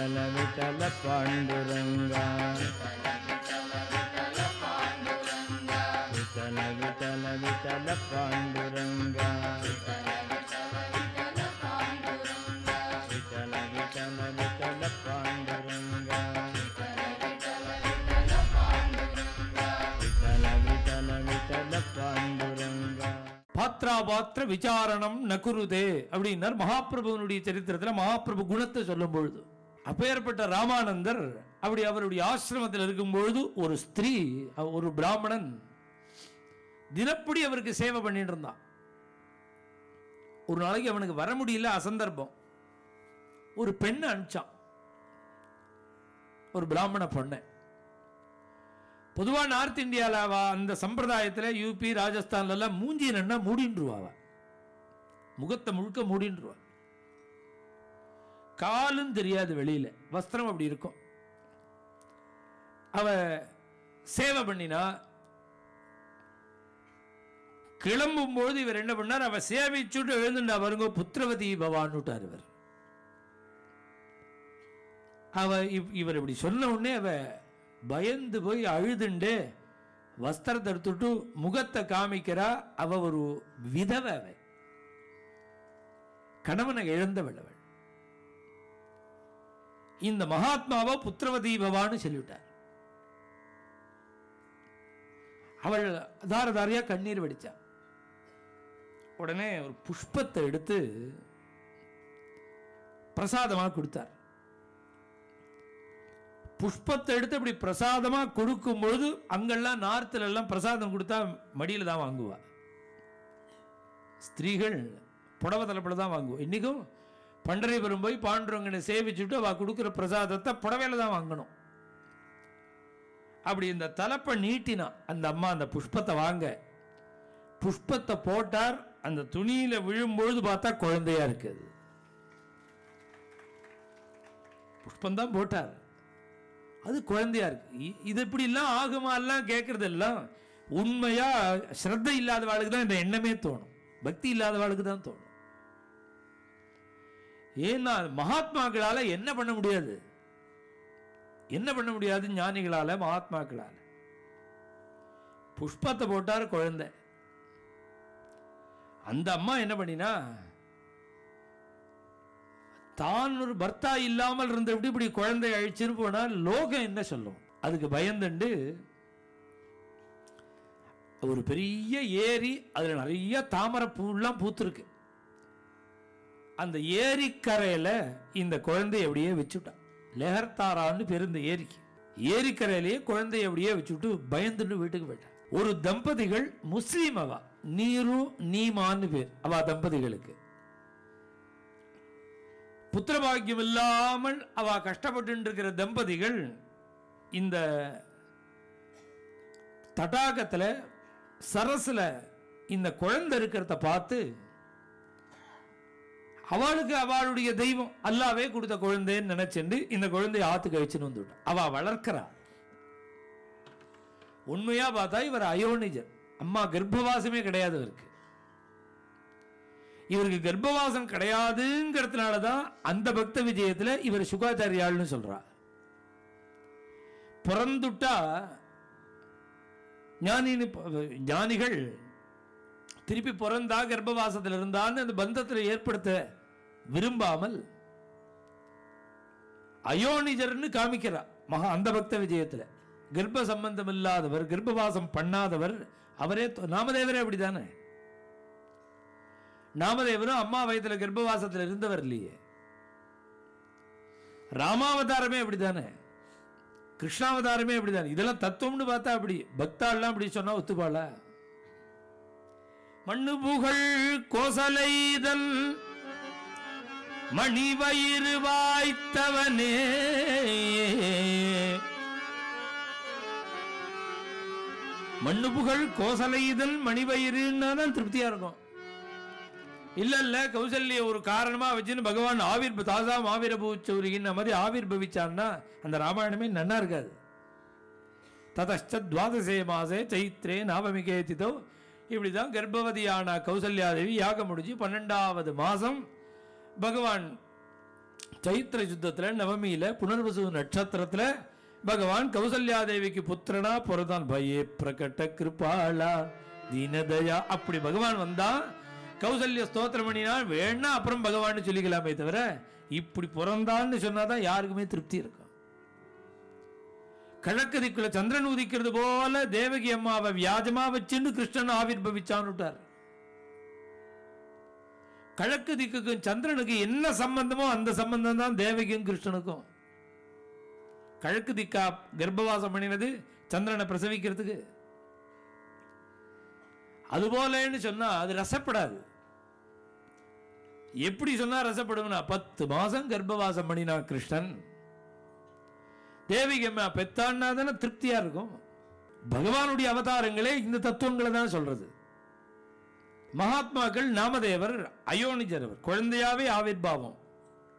விட்டல விட்டல பாண்டுரங்கா விட்டல விட்டல விட்டல பாண்டுரங்கா விட்டல விட்டல விட்டல பாண்டுரங்கா விட்டல விட்டல விட்டல பாண்டுரங்கா. பாத்ராபாத்திர விசாரணம் நகுருதே அப்படின்னார் மகாபிரபுவனுடைய சரித்திரத்தில். மகாபிரபு குணத்தை சொல்லும் பொழுது அப்பேற்பட்ட ராமானந்தர் அப்படி அவருடைய ஆசிரமத்தில் இருக்கும் பொழுது ஒரு ஸ்திரீ, ஒரு பிராமணன் தினப்படி அவருக்கு சேவை பண்ணிட்டு இருந்தான். ஒரு நாளைக்கு அவனுக்கு வர முடியல, அசந்தர்ப்பம். ஒரு பெண்ணை அனுப்பிச்சான், ஒரு பிராமண பொண்ணை. பொதுவாக நார்த் இந்தியாவில் அந்த சம்பிரதாயத்தில் யூபி ராஜஸ்தான்லாம் மூஞ்சி நன்னா மூடின்றுவாவ, முகத்தை முழுக்க மூடின்றுவா. காலும் தெரியாது வெளியில், வஸ்திரம் அப்படி இருக்கும். அவ சேவை பண்ணினா கிளம்பும்போது இவர் என்ன பண்ணார், அவ சேவிச்சுட்டு எழுந்துட்டா பாருங்க, புத்திரவதி பவான்னுட்டார் இவர். இவர் இப்படி சொன்ன உடனே அவ பயந்து போய் அழுதுண்டே வஸ்திரத்தை எடுத்துட்டு முகத்தை காமிக்கிறா. அவ ஒரு விதவை, அவ கணவனை இழந்தவள். அவள் இந்த மகாத்மாவை புத்திரவதி பவான்னு சொல்லிவிட்டார். அவள் தாரதாரியா கண்ணீர் வடிச்சா. உடனே ஒரு புஷ்பத்தை எடுத்து பிரசாதமாக கொடுத்தார். புஷ்பத்தை எடுத்து அப்படி பிரசாதமாக கொடுக்கும் பொழுது அங்கெல்லாம் நார்த்தில் எல்லாம் பிரசாதம் கொடுத்தா மடியில் தான் வாங்குவா. ஸ்திரீகள் புடவை தலைப்பில் தான் வாங்குவோம். இன்றைக்கும் பண்டரிபுரம் போய் பாண்டுரங்கனை சேவிச்சுட்டு அவள் கொடுக்குற பிரசாதத்தை புடவையில் தான் வாங்கணும். அப்படி இந்த தலைப்பை நீட்டினா அந்த அம்மா அந்த புஷ்பத்தை வாங்க, புஷ்பத்தை போட்டார். அந்த துணியில விழும்பொழுது பார்த்தா குழந்தையா இருக்குது. புஷ்பந்தான் போட்டார், அது குழந்தையா இருக்கு. இது இப்படிலாம் ஆகுமா எல்லாம் கேட்கறது எல்லாம் உண்மையா ஸ்ரத்தை இல்லாதவாளுக்கு தான் இந்த எண்ணமே தோணும், பக்தி இல்லாதவாளுக்கு தான் தோணும். ஏன்னா மகாத்மாக்களால என்ன பண்ண முடியாது, என்ன பண்ண முடியாது ஞானிகளால மகாத்மாக்களால. புஷ்பத்தை போட்டார் குழந்தை. அந்த அம்மா என்ன பண்ணினா, தான் ஒரு பர்த்தா இல்லாமல் இருந்த இப்படி குழந்தை அழிச்சுன்னு போனால் லோகம் என்ன சொல்லும், அதுக்கு பயந்துண்டு ஒரு பெரிய ஏரி, அதுல நிறைய தாமரை பூலாம் பூத்திருக்கு. அந்த ஏரிக்கரையில இந்த குழந்தைய அப்படியே வச்சுட்டான். லெஹர்தாரான்னு பேர் இந்த ஏரிக்கு. ஏரிக்கரையிலேயே குழந்தைய அப்படியே வச்சுட்டு பயந்துட்டு வீட்டுக்கு போயிட்டான். ஒரு தம்பதிகள் முஸ்லீம், அவ நீரு நீமான்னு பேர் அவ தம்பதிகளுக்கு. புத்திரபாகியம் இல்லாமல் அவ கஷ்டப்பட்டு இருக்கிற தம்பதிகள் இந்த தடாகத்தில் சரசுல இந்த குழந்தை இருக்கிறத பார்த்து அவளுக்கு அவளுடைய தெய்வம் அல்லாவே கொடுத்த குழந்தைன்னு நினைச்சுண்டு இந்த குழந்தைய ஆத்துக்கு வச்சுன்னு வந்துவிட்டான். அவ வளர்க்கிறா. உண்மையா பார்த்தா இவர் அயோனிஜர், அம்மா கர்ப்பவாசமே கிடையாது இவருக்கு. இவருக்கு கர்ப்பவாசம் கிடையாதுங்கிறதுனாலதான் அந்த பக்த விஜயத்தில் இவர் சுகாச்சாரியாள்னு சொல்றார். பிறந்துட்டா ஞானிகள் திருப்பி பிறந்தா கர்ப்பவாசத்தில் இருந்தான்னு அந்த பந்தத்தில் ஏற்படுத்த விரும்பாமல் அயோனிஜர்னு காமிக்கிறார் மகா அந்த பக்த விஜயத்தில். கர்ப்ப சம்பந்தம் இல்லாதவர், கர்ப்பவாசம் பண்ணாதவர் அவரே. நாமதேவரே அப்படித்தானே, நாமதேவரும் அம்மா வயதில் கர்ப்பவாசத்தில் இருந்தவர் இல்லையே. ராமாவதாரமே அப்படித்தானே, கிருஷ்ணாவதாரமே அப்படித்தானே. இதெல்லாம் தத்துவம்னு பார்த்தா அப்படி பக்தாள்லாம் அப்படி சொன்னா ஒத்துப்பாளா? மண்ணு புகழ் கோசலைதல் மணிவயிறு வாய்த்தவனே, மண்ணு புகழ் கோசலைதல் மணிவயிறுன்னா தான் திருப்தியா இருக்கும். இல்ல இல்ல கௌசல்ய ஒரு காரணமா வச்சுன்னு பகவான் தாசாம் ஆவிர்பூச்சௌரிகின்ற மாதிரி ஆவிர்பவிச்சான்னா அந்த ராமாயணமே நன்னா இருக்காது. ததஷ்ட துவாதசே மாசே சைத்ரே நவமிகே திதோ, இப்படிதான் கர்ப்பவதியான கௌசல்யாதேவி யாகம் முடிஞ்சு 12வது மாசம் பகவான் சைத்திர யுத்தத்தில் நவமியில புனர்வசு நட்சத்திரத்தில் பகவான் கௌசல்யாதேவிக்கு புத்திரனா பிறந்தான். பயே பிரகட்ட கிருபாலா தீனதயா. அப்படி பகவான் வந்தா கௌசல்ய ஸ்தோத்திரம் பண்ணினா வேணா அப்புறம் பகவான் சொல்லிக்கலாமே தவிர இப்படி பிறந்தான்னு சொன்னாதான் யாருக்குமே திருப்தி இருக்கும். கிழக்கு திக்குள்ள சந்திரன் உதிக்கிறது போல தேவகி அம்மாவை வியாஜமா வச்சுன்னு கிருஷ்ணன் ஆவிர்பவிச்சான்னுட்டார். கிழக்கு திக்குக்கும் சந்திரனுக்கு என்ன சம்பந்தமோ அந்த சம்பந்தம் தான் தேவகியும் கிருஷ்ணனுக்கும். கிழக்கு திக்கா கர்ப்பவாசம் பண்ணினது சந்திரனை பிரசவிக்கிறதுக்கு. அதுபோலன்னு சொன்னா அது ரசப்படாது. எப்படி சொன்னா ரசப்படும்னா 10 மாசம் கர்ப்பவாசம் பண்ணினா கிருஷ்ணன், தேவிகை அம்மா பெத்தான்னா தானே திருப்தியா இருக்கும். பகவானுடைய அவதாரங்களே இந்த தத்துவங்களை தான் சொல்றது. மகாத்மாக்கள் நாமதேவர் அயோனிஜர், அவர் குழந்தையாவே ஆவிர்பாவம்.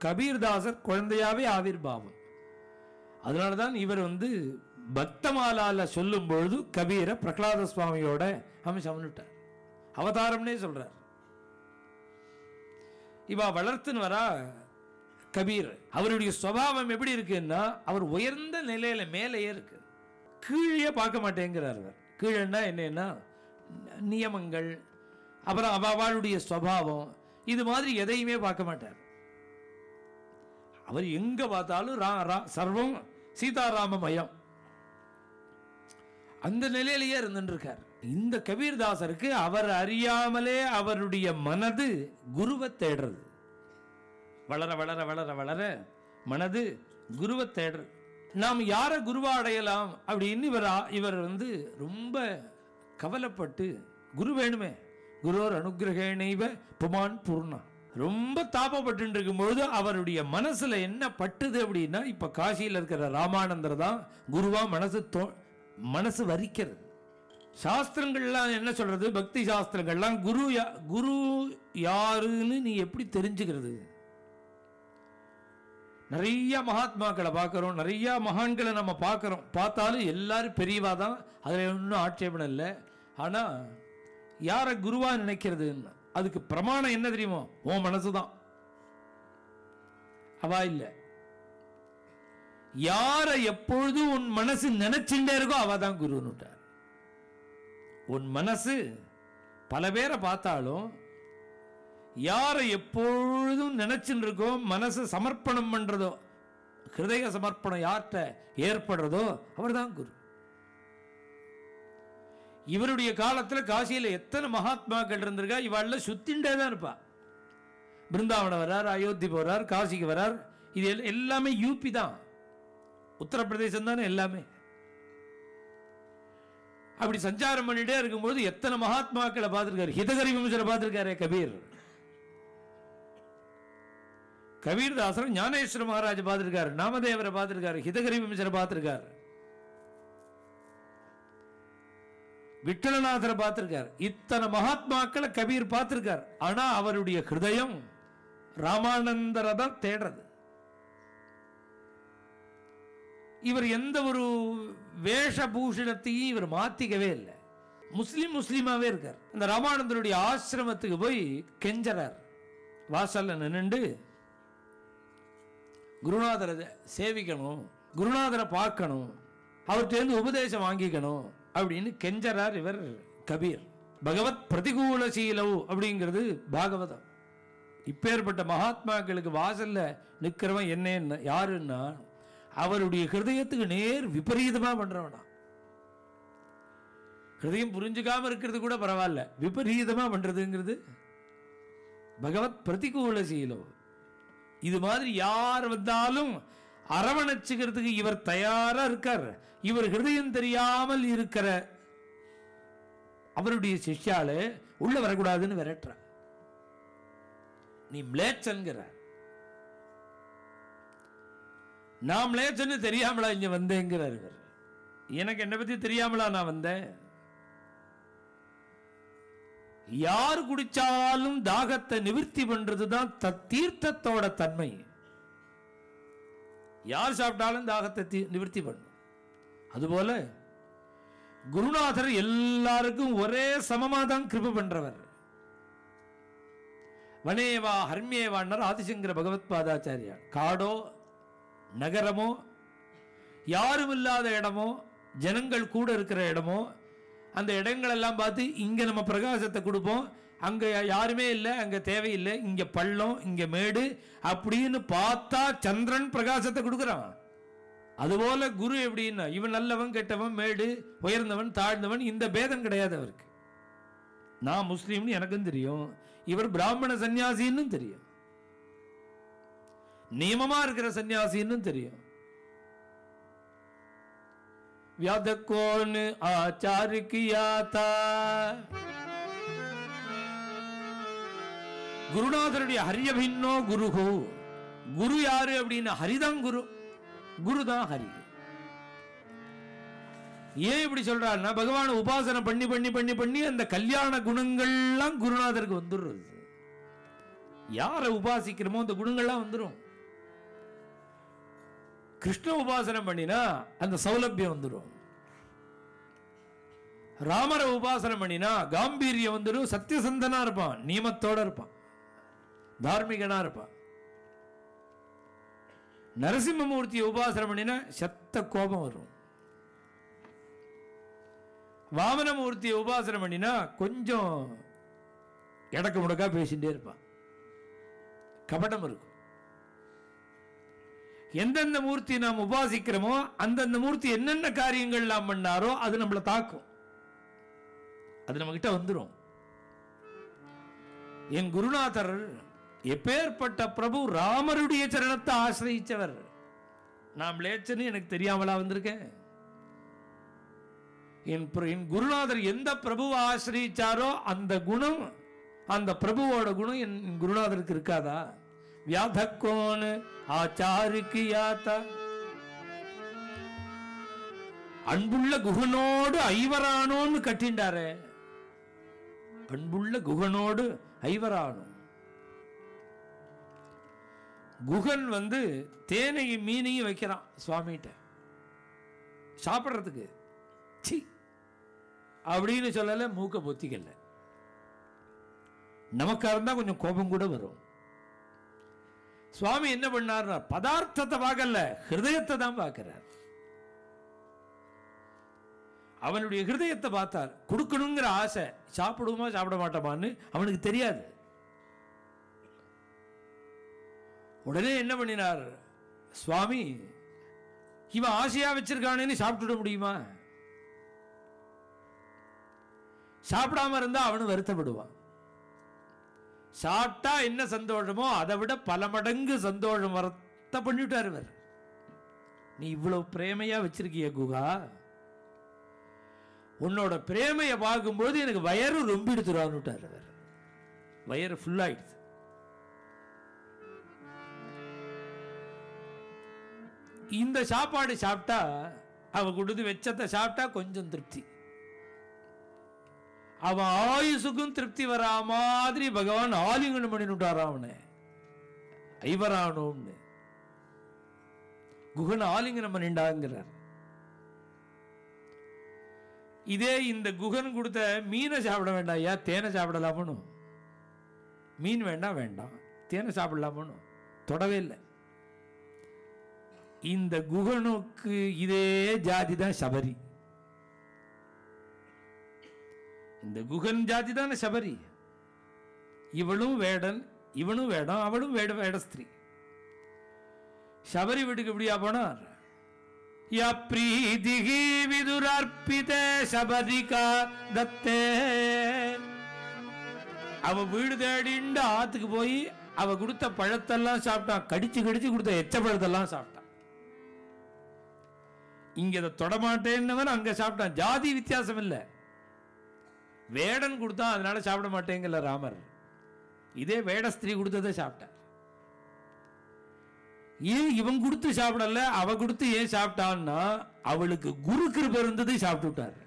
கபீர்தாசர் குழந்தையாவே ஆவிர்பாவம். அதனாலதான் இவர் பக்தமாலால சொல்லும் பொழுது கபீர பிரகலாத சுவாமியோட அம்சம்னுட்டார், அவதாரம்னே சொல்றார். இவா வளர்த்துன்னு வரா கபீர். அவருடைய சுபாவம் எப்படி இருக்குன்னா அவர் உயர்ந்த நிலையில மேலேயே இருக்கு, கீழே பார்க்க மாட்டேங்கிறார். அவர் கீழேன்னா என்னன்னா நியமங்கள், அப்புறம் அவளுடைய சுபாவம், இது மாதிரி எதையுமே பார்க்க மாட்டார். அவர் எங்க பார்த்தாலும் சர்வம் சீதாராமமயம், அந்த நிலையிலேயே இருந்துருக்கார். இந்த கபீர்தாசருக்கு அவர் அறியாமலே அவருடைய மனது குருவை தேடுறது. வளர வளர வளர வளர மனது குருவை தேடுறது. நாம் யாரை குருவா அடையலாம் அப்படின்னு இவர் ரொம்ப கவலைப்பட்டு, குரு வேணுமே, குருவர் அனுகிரகேணைவ புமான் பூர்ணா, ரொம்ப தாபப்பட்டு இருக்கும்பொழுது அவருடைய மனசுல என்ன பட்டுது அப்படின்னா, இப்ப காசியில் இருக்கிற ராமானந்தர் தான் குருவா மனசு வரிக்கிறது. சாஸ்திரங்கள்லாம் என்ன சொல்றது, பக்தி சாஸ்திரங்கள்லாம் குரு யாருன்னு நீ எப்படி தெரிஞ்சுக்கிறது? நிறைய மகாத்மாக்களை பார்க்கிறோம், நிறைய மகான்களை நம்ம பார்க்கிறோம். பார்த்தாலும் எல்லாரும் பெரியவா தான், அதில் ஒன்றும் ஆட்சேபணம் இல்லை. ஆனால் யாரை குருவா நினைக்கிறது, அதுக்கு பிரமாணம் என்ன தெரியுமோ, உன் மனசுதான். அவா இல்லை. யாரை எப்பொழுதும் உன் மனசு நினைச்சுட்டே இருக்கோ அவதான் குருன்னுட்டார். உன் மனசு பல பேரை பார்த்தாலும் யாரை எப்பொழுதும் நினைச்சுட்டு இருக்கோ, மனசு சமர்ப்பணம் பண்றதோ, ஹிருதய சமர்ப்பணம் யார்கிட்ட ஏற்படுறதோ அவர் தான் குரு. இவருடைய காலத்தில் காசியில் எத்தனை மகாத்மாக்கள் இருந்திருக்கா, இவாள்ல சுத்தின்டே தான் இருப்பா. பிருந்தாவனம் வரார், அயோத்தி போறார், காசிக்கு வரார். இது எல்லாமே யூபி தான், உத்தரப்பிரதேசம் தானே எல்லாமே. அப்படி சஞ்சாரம் பண்ணிட்டே இருக்கும்போது எத்தனை மகாத்மாக்களை பார்த்திருக்காரு. ஹிதகரி வம்சரை பார்த்திருக்காரு கபீர். கபீர்தாசர் ஞானேஸ்வர மகாராஜ் பார்த்திருக்காரு, நாமதேவரை பார்த்திருக்காரு, ஹிதகரி வம்சரை பார்த்திருக்காரு, விட்டலநாதரை பார்த்திருக்கார். இத்தனை மகாத்மாக்களை கபீர் பார்த்திருக்கார். ஆனா அவருடைய ஹிருதயம் ராமானந்தரை தான் தேடுறது. இவர் எந்த ஒரு வேஷபூஷணத்தையும் இவர் மாத்திக்கவே இல்லை. முஸ்லிமாவே இருக்கார். இந்த ராமானந்தருடைய ஆசிரமத்துக்கு போய் கெஞ்சறார். வாசல்ல நின்று குருநாதரை சேவிக்கணும், குருநாதரை பார்க்கணும், அவர்கிட்ட உபதேசம் வாங்கிக்கணும் அப்படின்னு கெஞ்சறார் இவர் கபீர். பகவத் பிரதிகூல சீலவு அப்படிங்கிறது பாகவதம். இப்பேற்பட்ட மகாத்மாக்களுக்கு வாசல்ல நிற்கிறவன் என்ன யாருன்னா அவருடைய ஹிருதயத்துக்கு நேர் விபரீதமா பண்றவனா. ஹிருதயம் புரிஞ்சுக்காம இருக்கிறது கூட பரவாயில்ல, விபரீதமா பண்றதுங்கிறது பகவத் பிரதிகூல சீலம். இது மாதிரி யார் வந்தாலும் அரவணைச்சுக்கிறதுக்கு இவர் தயாரா இருக்கார். இவர் ஹிருதயம் தெரியாமல் இருக்கிற அவருடைய சிஷ்யால உள்ள வரக்கூடாதுன்னு விரட்டுற. நீ மிளேச்சன்கிற, நான் மிளேச்சன்னு தெரியாமலா இங்க வந்தேங்கிறார் இவர். எனக்கு என்ன பத்தி தெரியாமலா நான் வந்தேன்? யார் குடிச்சாலும் தாகத்தை நிவர்த்தி பண்றதுதான் தீர்த்தத்தோட தன்மை. யார் சாப்பிட்டாலும் தாகத்தை நிவர்த்தி பண்ணும். அதுபோல குருநாதர் எல்லாருக்கும் ஒரே சமமா தான் கிருபை பண்றவர். வனேவா ஹர்மியேவான்னர் ஆதிசங்கர பகவத் பாதாச்சாரியா. காடோ நகரமோ யாரும் இல்லாத இடமோ ஜனங்கள் கூட இருக்கிற இடமோ அந்த இடங்களெல்லாம் பார்த்து இங்கே நம்ம பிரகாசத்தை கொடுப்போம், அங்கே யாருமே இல்லை, அங்கே தேவையில்லை, இங்கே பள்ளம் இங்கே மேடு அப்படின்னு பார்த்தா சந்திரன் பிரகாசத்தை கொடுக்குறான். அதுபோல குரு எப்படின்னா இவன் நல்லவன் கெட்டவன் மேடு உயர்ந்தவன் தாழ்ந்தவன் இந்த பேதம் கிடையாது அவருக்கு. நான் முஸ்லீம்னு எனக்கும் தெரியும், இவர் பிராமண சன்னியாசின்னு தெரியும், நியமமா இருக்கிற சன்னியாசின்னு தெரியும். व्याधकोन आचार किया था. குருநாதருடைய ஹரியபின்னோ குருஹு. குரு யாரு அப்படின்னா ஹரிதான் குரு, குருதான் ஹரி. ஏன் இப்படி சொல்றாருன்னா பகவான் உபாசனை பண்ணி பண்ணி பண்ணி பண்ணி அந்த கல்யாண குணங்கள்லாம் குருநாதருக்கு வந்துடுறது. யாரை உபாசிக்கிறோமோ அந்த குணங்கள்லாம் வந்துடும். கிருஷ்ண உபாசனை பண்ணினா அந்த சௌலபியம் வந்துடும். ராமரை உபாசனை பண்ணினா காம்பீரியம் வந்துடும். சத்தியசந்தனா இருப்பான், நியமத்தோட இருப்பான், தார்மிகனா இருப்பான். நரசிம்மமூர்த்தியை உபாசனை பண்ணினா சத்த கோபம் வரும். வாமனமூர்த்தியை உபாசனை பண்ணினா கொஞ்சம் இடக்கு முடக்கா பேசிட்டே இருப்பான், கபடம் இருக்கும். எந்தெந்த மூர்த்தி நாம் உபாசிக்கிறோமோ அந்தந்த மூர்த்தி என்னென்ன காரியங்கள் நாம் பண்ணாரோ அது நம்மளை தாக்கும், அது நம்ம கிட்ட வந்துடும். என் குருநாதர் எப்பேற்பட்ட பிரபு, ராமருடைய சரணத்தை ஆசிரியிச்சவர். நான் லேச்சன்னு எனக்கு தெரியாமலா வந்திருக்கேன். என் குருநாதர் எந்த பிரபுவை ஆசிரியிச்சாரோ அந்த குணம், அந்த பிரபுவோட குணம் என் குருநாதருக்கு இருக்காதா? வியாதக்கோன் ஆச்சாரிக்கியாத்தா. அன்புள்ள குகனோடு ஐவரானோன்னு கட்டிண்டாரே, அன்புள்ள குகனோடு ஐவரானோ. குகன் தேனையும் மீனையும் வைக்கிறான் சுவாமிகிட்ட சாப்பிட்றதுக்கு. சி அப்படின்னு சொல்லல, மூக்க பொத்திக்கல. நமக்கா இருந்தா கொஞ்சம் கோபம் கூட வரும். சுவாமி என்ன பண்ணார்? பதார்த்தத்தை பார்க்கல, ஹிருதயத்தை தான் பார்க்கிறார். அவனுடைய ஹிருதயத்தை பார்த்தார். கொடுக்கணுங்கிற ஆசை, சாப்பிடுமா சாப்பிட மாட்டோமான்னு அவனுக்கு தெரியாது. உடனே என்ன பண்ணினார் சுவாமி? இவன் ஆசையா வச்சிருக்கானேன்னு சாப்பிட்டுட முடியுமா? சாப்பிடாம இருந்தா அவனு வருத்தப்படுவான். சாப்பிட்டா என்ன சந்தோஷமோ அதை விட பல மடங்கு சந்தோஷம் வரத்த பண்ணிவிட்டார் இவர். நீ இவ்வளவு பிரேமையா வச்சிருக்கிய குகா, உன்னோட பிரேமையை பார்க்கும்போது எனக்கு வயறு ரொம்ப எடுத்துருவான்னுட்டார் அவர். வயறு ஃபுல் ஆயிடுச்சு. இந்த சாப்பாடு சாப்பிட்டா, அவ கொடுத்து வெச்சத்தை சாப்பிட்டா கொஞ்சம் திருப்தி, அவன் ஆயுசுக்கும் திருப்தி வரா மாதிரி பகவான் ஆலிங்கனம் பண்ணிட்டாராம் அவனை. ஐவரானோம்னு குகன் ஆலிங்கனம் பண்ணிண்டாங்கிறார். இதே இந்த குகன் கொடுத்த மீனை சாப்பிட வேண்டாம், ஐயா தேனை சாப்பிடலாமனு. மீன் வேண்டாம், வேண்டாம் தேனை சாப்பிடலாமனு தொடவே இல்லை. இந்த குகனுக்கு இதே ஜாதி தான் சபரி. இந்த குகன் ஜாதி தானே சபரி. இவளும் வேடன், இவனும் வேடம், அவளும் வேட ஸ்திரீ. சபரி வீட்டுக்கு எப்படியா போனார்? யப்ரீதிகி விதுரர்ப்பிதே சபரிகா தத்தே. அவ வீடு தேடிண்டு ஆத்துக்கு போய் அவ கொடுத்த பழத்தெல்லாம் சாப்பிட்டான். கடிச்சு கடிச்சு கொடுத்த எச்ச பழத்தெல்லாம் சாப்பிட்டான். இங்க இதை தொடமாட்டேன்னவன் அங்க சாப்பிட்டான். ஜாதி வித்தியாசம் இல்லை. வேடன் கொடுத்தான் அதனால சாப்பிட மாட்டேங்கல ராமர். இதே வேட ஸ்திரீ கொடுத்ததை சாப்பிட்டார். ஏன் இவன் கொடுத்து சாப்பிடல, அவ கொடுத்து ஏன் சாப்பிட்டான்னா அவளுக்கு குரு கிருபை இருந்தது, சாப்பிட்டு விட்டார்.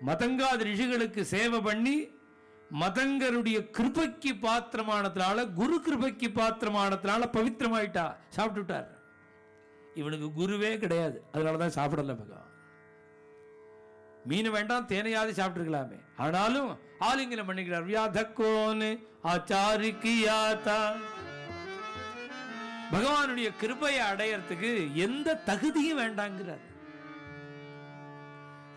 மதங்காத ரிஷிகளுக்கு சேவை பண்ணி மதங்கருடைய கிருபைக்கு பாத்திரமானதுனால, குரு கிருபைக்கு பாத்திரமானதுனால பவித்திரமாயிட்டா, சாப்பிட்டு விட்டார். இவனுக்கு குருவே கிடையாது, அதனாலதான் சாப்பிடல பகவான். மீன் வேண்டாம், தேனையாவது சாப்பிட்டுருக்கலாமே. ஆனாலும் ஆலிங்கனம் பண்ணிக்கிறார். வியாதக்கோன் ஆச்சாரிக்கியாதா. பகவானுடைய கிருபையை அடையறதுக்கு எந்த தகுதியும் வேண்டாங்கிறார்.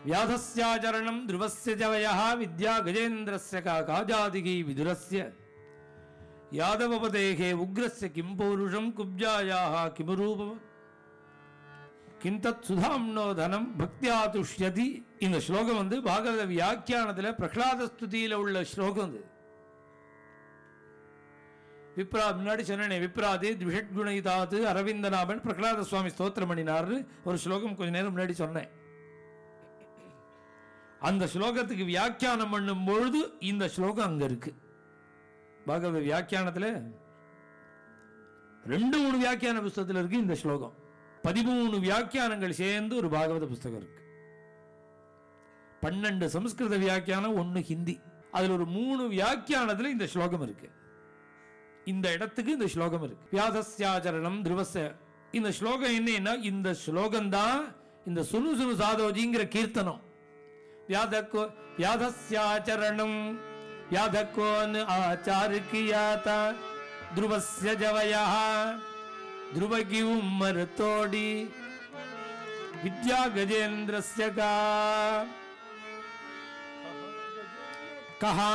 வியாதஸ்யாச்சரணம் த்ருவஸ்ய ஜவயः வித்யா கஜேந்திரஸ்ய காஜாதிகி விதுரஸ்ய யாதவபதேகே உக்ரஸ்ய கிம் பௌருஷம் குப்ஜாயாः கிமரூபம் கிம் தத் சுதாம்னோ தனம் பக்தியா துஷ்யதி. இந்த ஸ்லோகம் வந்து பாகவத வியாக்கியானத்தில் பிரகலாத ஸ்துதியில் உள்ள ஸ்லோகம். அது விப்ரா முன்னாடி சொன்னேனே, விப்ராதி த்விஷட்குணைதாத்து அரவிந்தநாபன் பிரகலாத சுவாமி ஸ்தோத்திரம் பண்ணினார். ஒரு ஸ்லோகம் கொஞ்ச நேரம் முன்னாடி சொன்னேன். அந்த ஸ்லோகத்துக்கு வியாக்கியானம் பண்ணும் பொழுது இந்த ஸ்லோகம் அங்க இருக்கு. பாகவத வியாக்கியானத்தில் 2-3 வியாக்கியான புஸ்தகத்தில் இருக்கு இந்த ஸ்லோகம். 13 வியாக்கியானங்கள் சேர்ந்து ஒரு பாகவத புஸ்தகம் இருக்கு. 12 சமஸ்கிருத வியாக்கியானம், 1 ஹிந்தி. அதுல ஒரு 3 வியாக்கியானத்தில் இந்த ஸ்லோகம் இருக்கு. இந்த இடத்துக்கு இந்த ஸ்லோகம் இருக்கு. வியாதஸ்யாச்சரணம் த்ருவஸ்ய. இந்த ஸ்லோகம் என்னன்னா, இந்த ஸ்லோகம் தான் இந்த சுனு சுனு சாதோஜிங்கிற கீர்த்தனம். வியாதஸ்யாச்சரணம் வியாதக்கோன் ஆச்சாரிக்கியாதா த்ருவஸ்ய ஜவயः த்ருவகி உம்மரத்தோடி வித்யா கஜேந்திரஸ்ய கஹா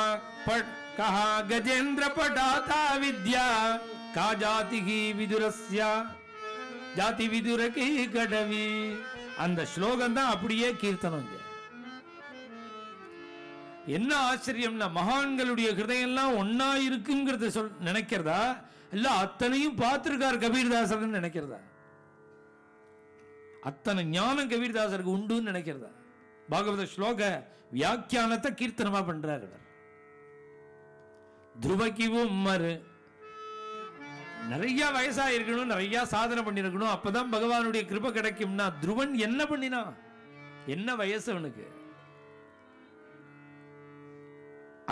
கஜேந்திர படாதா வித்யா கா ஜாதிகி விதுரஸ்ய ஜாதி விதுரகி கடவி. அந்த ஸ்லோகம் தான் அப்படியே கீர்த்தனம். என்ன ஆச்சரியம்னா, மகான்களுடைய ஹிருதயம்லாம் ஒன்னா இருக்குங்கிறத நினைக்கிறதா இல்ல அத்தனையும் பார்த்திருக்கார் கபீர்தாசர் நினைக்கிறதா? அத்தனை ஞானம் கபீர்தாசருக்கு உண்டுன்னு நினைக்கிறதா? பாகவத ஸ்லோக வியாக்கியானத்தை கீர்த்தனமா பண்றார் அவர். துருவகிவும் நிறைய வயசா இருக்கணும், நிறைய சாதனை பண்ணிருக்கணும், அப்பதான் பகவானுடைய கிருபை கிடைக்கும்னா. துருவன் என்ன பண்ணினா? என்ன வயசு அவனுக்கு?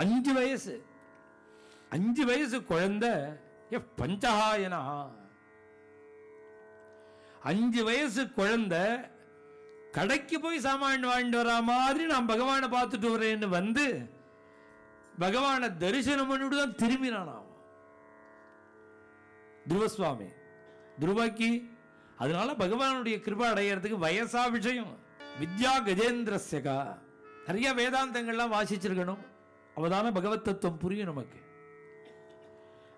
5 வயசு. 5 வயசு குழந்தை. பஞ்சஹாயனா 5 வயசு குழந்தை கடைக்கு போய் சாமான் வாங்கிட்டு வரா மாதிரி நான் பகவானை பார்த்துட்டு வரேன்னு வந்து பகவானை தரிசனம் பண்ணிட்டு தான் திரும்பினான் துருவசுவாமி. துருவக்கி. அதனால பகவானுடைய கிருபை அடையிறதுக்கு வயசா விஷயம். வித்யா கஜேந்திரஸ்யகா. நிறைய வேதாந்தங்கள்லாம் வாசிச்சிருக்கணும், அவதான பகவத் தத்துவம் புரியும் நமக்கு.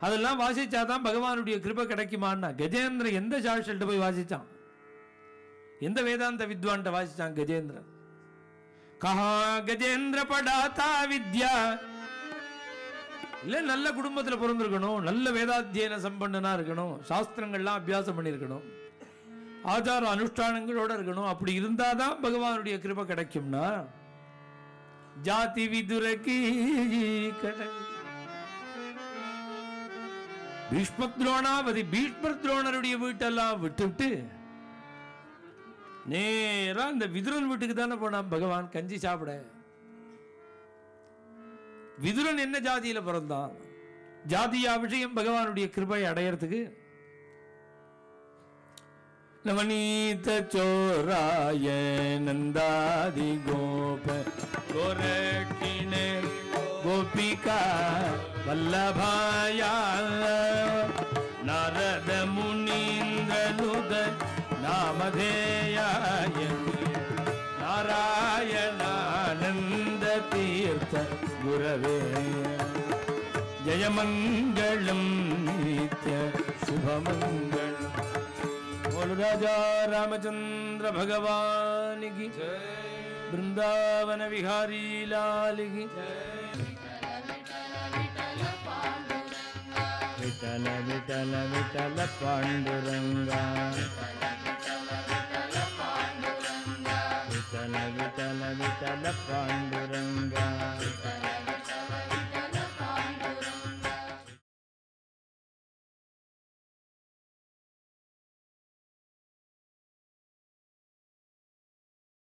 அதெல்லாம் வாசிச்சாதான் பகவானுடைய கிருபை கிடைக்குமான்னா. கஜேந்திரன் எந்த சாட்சியிட்ட போய் வாசிச்சான்? எந்த வேதாந்த வித்வான்ட்ட வாசிச்சான் கஜேந்திரன்? கஹா கஜேந்திர படாதா வித்யா. இல்ல நல்ல குடும்பத்துல பிறந்திருக்கணும், நல்ல வேதாத்தியன சம்பந்தனா இருக்கணும், சாஸ்திரங்கள்லாம் அபியாசம் பண்ணிருக்கணும், ஆச்சார அனுஷ்டானங்களோட இருக்கணும். அப்படி இருந்தாதான் பகவானுடைய கிருபை கிடைக்கும்னா. ஜாதி விதுரகி கடவி. பீஷ்மத்ரோணாவதி. பீஷ்மத்ரோணருடைய வீட்டெல்லாம் விட்டுவிட்டு நேரா இந்த விதுரன் வீட்டுக்கு தானே போனான் பகவான் கஞ்சி சாப்பிட. விதுரன் என்ன ஜாதியில பிறந்தான்? ஜாதியா விஷயம் பகவானுடைய கிருபை அடையறதுக்கு. நவநீத சோராய நந்தாதி கோப கோரட்டினே கோபிகா வல்லபாயா நாரத முனீந்திரனுத நாமதேயாய நாராயணானந்த தீர்த்த குரவே ஜயமங்களம் நித்ய சுபமங்களம். बोल राजा रामचंद्र भगवान की जय, वृंदावन विहारी लाल की जय. विठल विठल विठल पांडुरंगा, विठल विठल विठल पांडुरंगा.